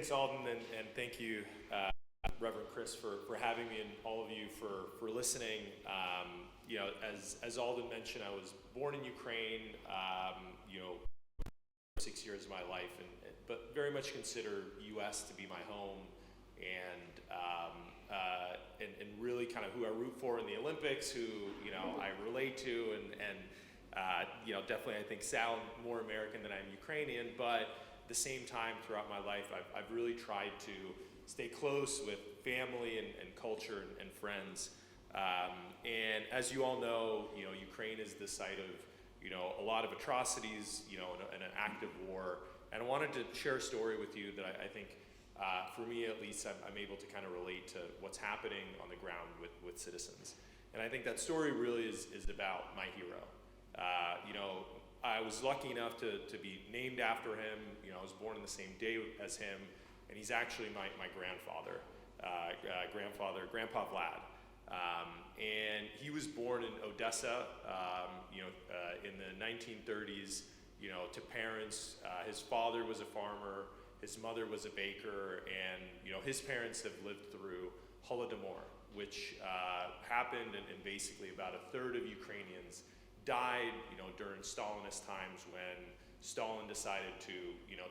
Thanks, Alden, and thank you, Reverend Chris, for having me, and all of you for listening. As Alden mentioned, I was born in Ukraine. 6 years of my life, but very much consider U.S. to be my home, and really kind of who I root for in the Olympics, who I relate to, and definitely I think sound more American than I'm Ukrainian, but at the same time throughout my life I've really tried to stay close with family and culture and friends. And as you all know, Ukraine is the site of a lot of atrocities, in an active war. And I wanted to share a story with you that I think, for me at least, I'm able to kind of relate to what's happening on the ground with citizens. And I think that story really is about my hero. I was lucky enough to be named after him. I was born on the same day as him, and he's actually my grandfather, Grandpa Vlad. And he was born in Odessa, in the 1930s, to parents. His father was a farmer, his mother was a baker, and his parents have lived through Holodomor, which happened, and basically about a third of Ukrainians died, during Stalinist times, when Stalin decided to,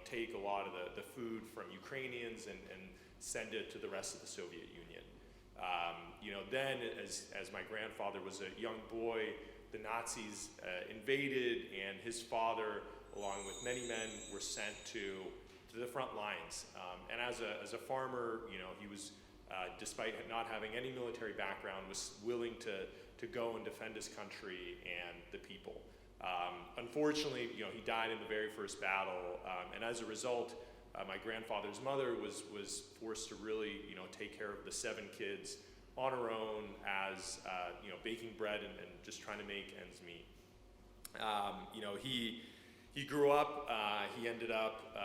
take a lot of the food from Ukrainians and send it to the rest of the Soviet Union. Then as my grandfather was a young boy, the Nazis invaded, and his father, along with many men, were sent to the front lines. And as a farmer, he was, despite not having any military background, was willing to go and defend his country and the people. Unfortunately, he died in the very first battle, and as a result, my grandfather's mother was forced to really, take care of the 7 kids on her own, as baking bread and just trying to make ends meet. He grew up. He ended up,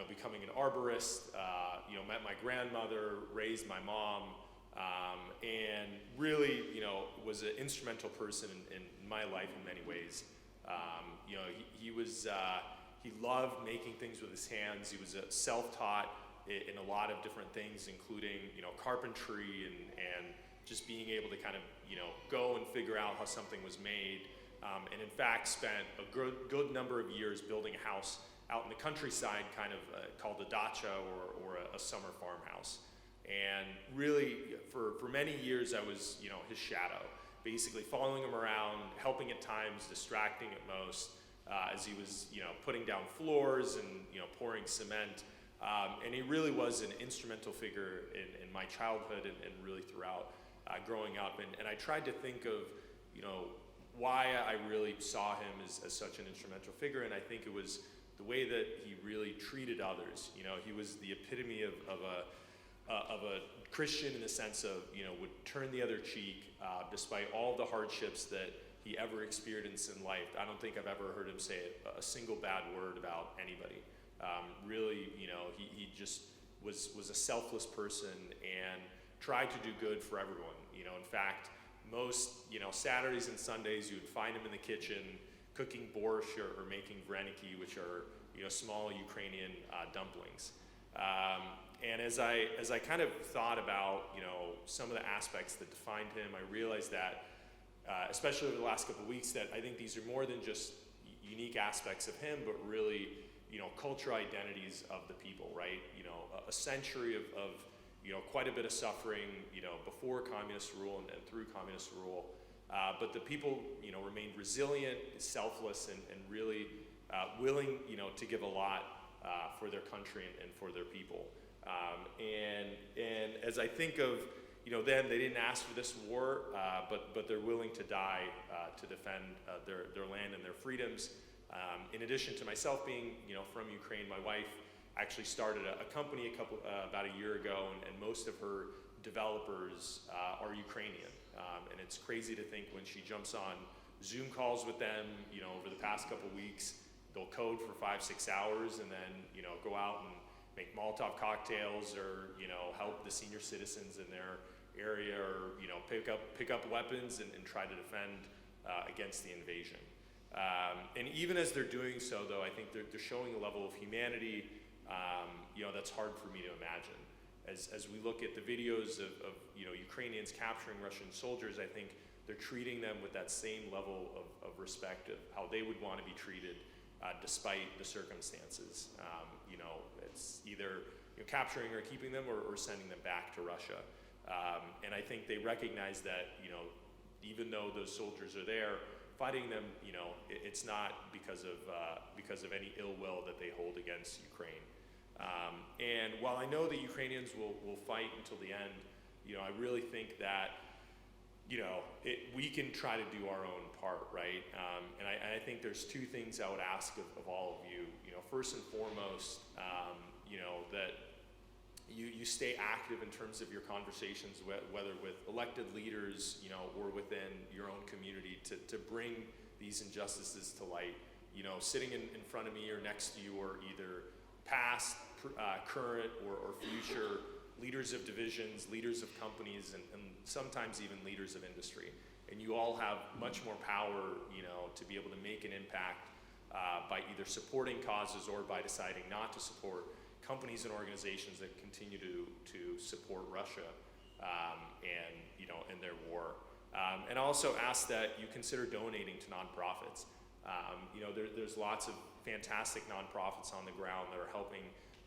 becoming an arborist. Met my grandmother, raised my mom, and really, was an instrumental person in my life in many ways. He loved making things with his hands. He was self-taught in a lot of different things, including carpentry and just being able to kind of go and figure out how something was made. And in fact, spent a good number of years building a house out in the countryside, kind of called a dacha or a summer farmhouse. And really, for many years, I was his shadow, basically following him around, helping at times, distracting at most, as he was putting down floors and pouring cement. And he really was an instrumental figure in my childhood and really throughout growing up. And I tried to think of why I really saw him as such an instrumental figure, and I think it was the way that he really treated others. He was the epitome of a Christian, in the sense of would turn the other cheek despite all the hardships that he ever experienced in life. I don't think I've ever heard him say a single bad word about anybody. Really, he just was a selfless person and tried to do good for everyone. In fact, most Saturdays and Sundays you would find him in the kitchen cooking borscht or making vareniki, which are small Ukrainian dumplings. And as I kind of thought about some of the aspects that defined him, I realized that, especially over the last couple of weeks, that I think these are more than just unique aspects of him, but really cultural identities of the people, right? A century of quite a bit of suffering, before communist rule and through communist rule. But the people, remained resilient, selfless, and really willing, to give a lot for their country and for their people. And as I think of, them, they didn't ask for this war, but they're willing to die to defend their land and their freedoms. In addition to myself being, from Ukraine, my wife actually started a company about a year ago, and most of her developers are Ukrainian. And it's crazy to think when she jumps on Zoom calls with them, over the past couple weeks, they'll code for 5-6 hours and then, go out and make Molotov cocktails or, help the senior citizens in their area or, pick up weapons and try to defend against the invasion. And even as they're doing so, though, I think they're showing a level of humanity that's hard for me to imagine. As we look at the videos of Ukrainians capturing Russian soldiers, I think they're treating them with that same level of respect of how they would want to be treated despite the circumstances. It's either capturing or keeping them or sending them back to Russia. And I think they recognize that, even though those soldiers are there, fighting them, it's not because of any ill will that they hold against Ukraine. And while I know the Ukrainians will fight until the end, I really think that, we can try to do our own part, right? And I think there's two things I would ask of all of you. First and foremost, that you stay active in terms of your conversations, whether with elected leaders, or within your own community, to bring these injustices to light. Sitting in front of me or next to you are either past, current, or future leaders of divisions, leaders of companies, and sometimes even leaders of industry. And you all have much more power, to be able to make an impact by either supporting causes or by deciding not to support companies and organizations that continue to support Russia and their war. And I also ask that you consider donating to nonprofits. There's lots of fantastic nonprofits on the ground that are helping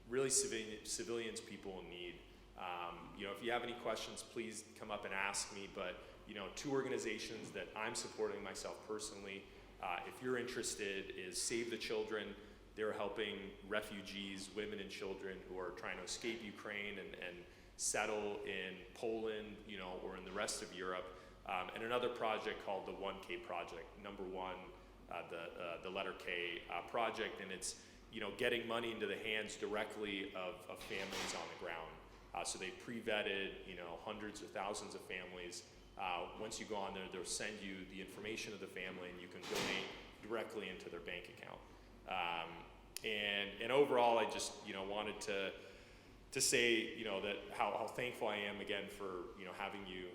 really civilians, people in need. If you have any questions, please come up and ask me. But two organizations that I'm supporting myself personally, if you're interested, is Save the Children. They're helping refugees, women and children who are trying to escape Ukraine and settle in Poland, or in the rest of Europe. And another project called the 1K Project, number one, the letter K project, and it's getting money into the hands directly of families on the ground. So they pre-vetted hundreds or thousands of families. Once you go on there, they'll send you the information of the family, and you can donate directly into their bank account. And overall, I just wanted to say that how thankful I am again for having you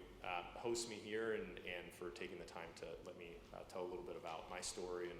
host me here and for taking the time to let me tell a little bit about my story and